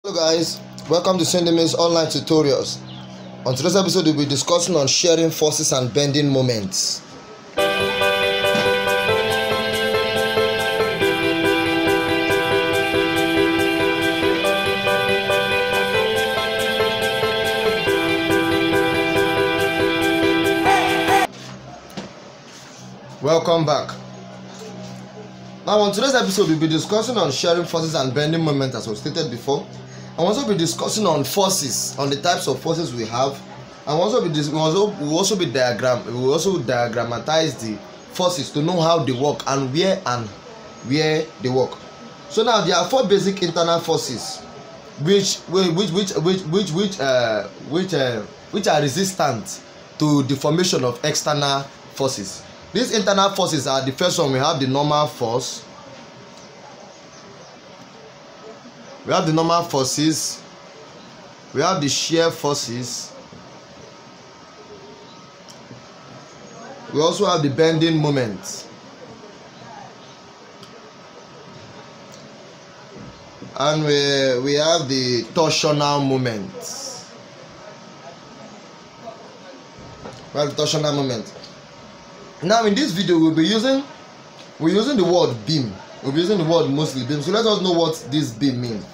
Hello guys, welcome to Cindy's online tutorials. On today's episode we'll be discussing on shearing forces and bending moments. Welcome back. Now on today's episode we'll be discussing on shearing forces and bending moments as was stated before. And we'll also be discussing on forces, on the types of forces we have, and we'll also diagrammatize the forces to know how they work and where they work. So now there are four basic internal forces which are resistant to the formation of external forces. These internal forces are: the first one, we have the normal force. We have the normal forces. We have the shear forces. We also have the bending moment. And we have the torsional moment. We have the torsional moment. Now in this video we're using the word beam. We'll be using the word mostly beam. So let us know what this beam means.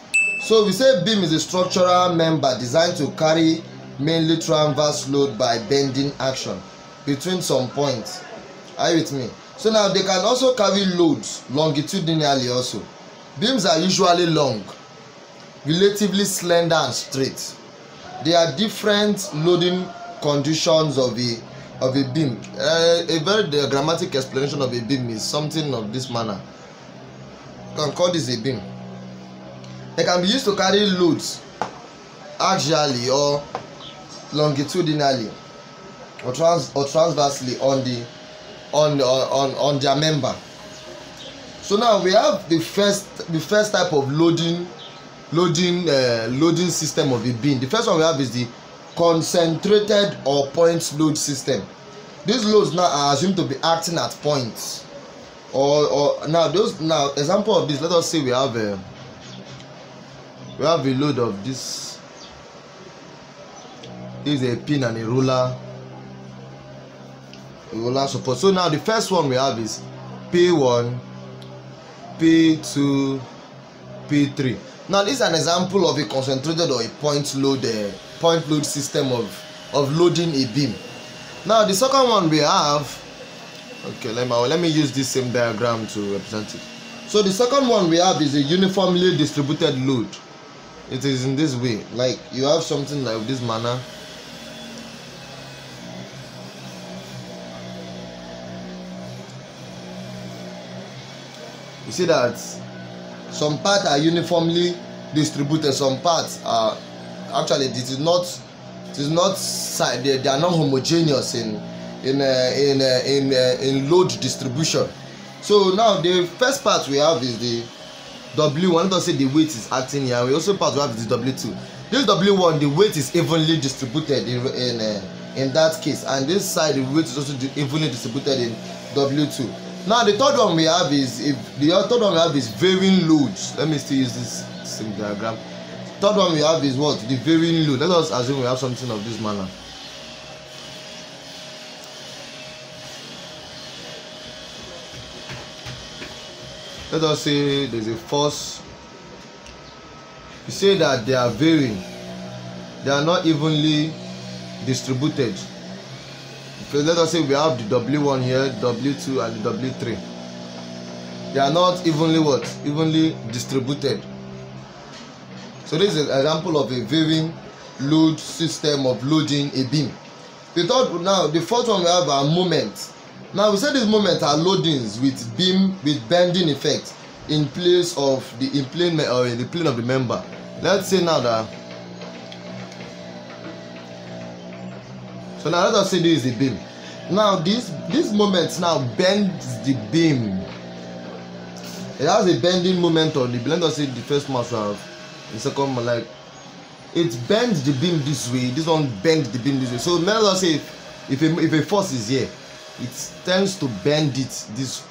So we say beam is a structural member designed to carry mainly transverse load by bending action between some points. Are you with me? So now they can also carry loads longitudinally also. Beams are usually long, relatively slender and straight. There are different loading conditions of a beam. A very diagrammatic explanation of a beam is something of this manner. You can call this a beam. They can be used to carry loads axially or longitudinally or transversely on their member. So now we have the first type of loading system of a beam. The first one we have is the concentrated or point load system. These loads now are assumed to be acting at points. Or now example of this, let us say we have a load of this. This is a pin and a roller support. So now the first one we have is P1, P2, P3. Now this is an example of a concentrated or a point load system of loading a beam. Now the second one we have, okay, let me use this same diagram to represent it. So the second one we have is a uniformly distributed load. It is in this way, like you have something like this manner. You see that some parts are uniformly distributed, some parts are actually they are not homogeneous in load distribution. So now the first part we have is the W1. Let us say the weight is acting here. We also part we have is the W2. This W1, the weight is evenly distributed in that case, and this side the weight is also evenly distributed in W2. Now the third one we have is varying loads. Let me still use this same diagram. Third one we have is what? The varying load. Let us assume we have something of this manner. Let us say there's a force. You say that they are varying. They are not evenly distributed. Let us say we have the W1 here, W2 and the W3. They are not evenly distributed. So this is an example of a varying load system of loading a beam. The fourth one we have are moments. Now we say these moments are loadings with bending effect in place of in the plane of the member. Let's say now that. So now let us say this is the beam. Now these moments now bends the beam. It has a bending moment on the beam. Let us say the first one we have. The second one, like it bends the beam this way. This one bends the beam this way. So let us say if a force is here, it tends to bend it this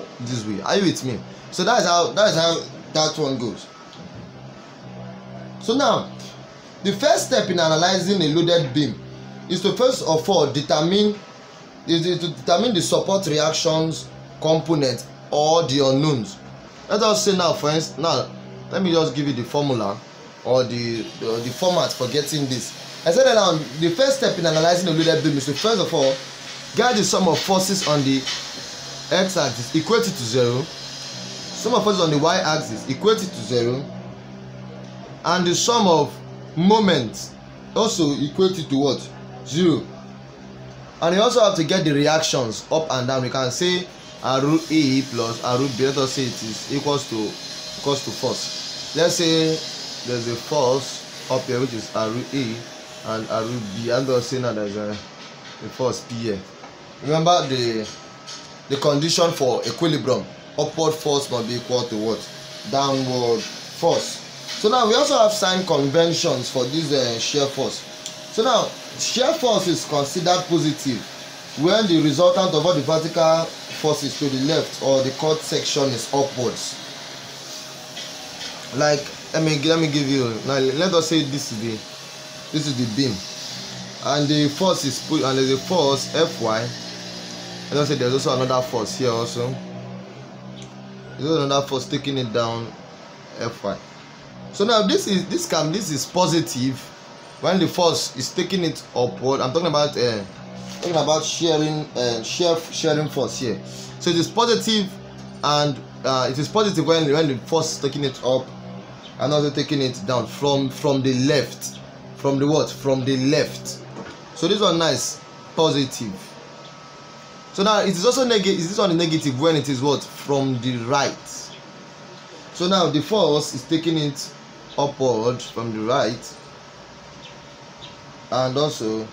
way. Are you with me? So that's how that one goes. So now, the first step in analyzing a loaded beam is to first of all determine the support reactions component or the unknowns. Let us say now, for instance, now let me just give you the formula or the format for getting this. I said that now the first step in analyzing a loaded beam is to first of all get the sum of forces on the x-axis equated to 0, sum of forces on the y-axis equated to 0, and the sum of moments also equated to what? 0. And you also have to get the reactions up and down. We can say r root A plus r root B. Let us say it is equals to force. Let's say there's a force up here which is r root A and r root B, and we'll say now there's a force P here. Remember the condition for equilibrium: upward force must be equal to what? Downward force. So now we also have sign conventions for this shear force. So now shear force is considered positive when the resultant of all the vertical forces to the left or the cut section is upwards. Like let me give you now. Let us say this is the beam, and the force is put, and there's a force Fy. Let us say there's also another force here also. There's another force taking it down, Fy. So now this is positive when the force is taking it upward. I'm talking about shearing force here. So it is positive, and it is positive when the force is taking it up and also taking it down from the left. From the what? From the left. So this one nice positive. So now it is also negative. Is this one negative when it is what? From the right. So now the force is taking it upward from the right and also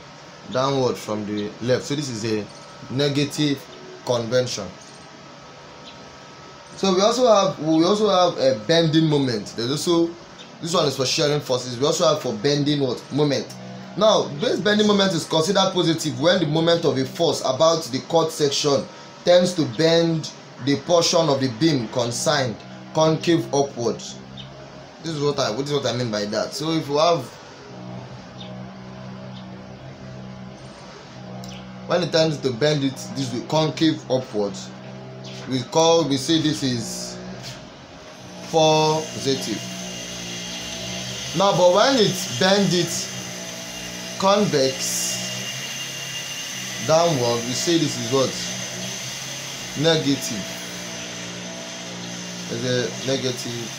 downward from the left. So this is a negative convention. So we also have a bending moment. There's also, this one is for shearing forces. We also have for bending what? Moment. Now this bending moment is considered positive when the moment of a force about the cut section tends to bend the portion of the beam consigned concave upwards. This is what I mean by that. So if you have, when it tends to bend it this way, concave upwards, we say this is positive. Now but when it bends it convex downward, we say this is what? Negative. There's a negative.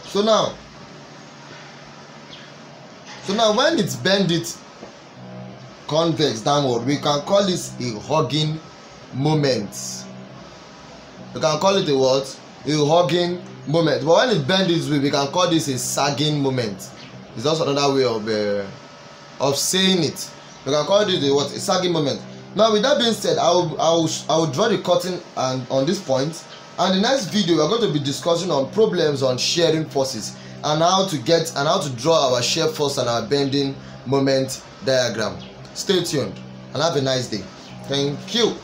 So now when it's bend it convex downward, we can call this a hugging moment. We can call it a what? A hugging moment. But when it bends this way, we can call this a sagging moment. It's also another way of saying it. We can call it a what? A sagging moment. Now with that being said, I will draw the curtain on this point. And the next video we are going to be discussing on problems on shearing forces and how to draw our shear force and our bending moment diagram. Stay tuned and have a nice day. Thank you.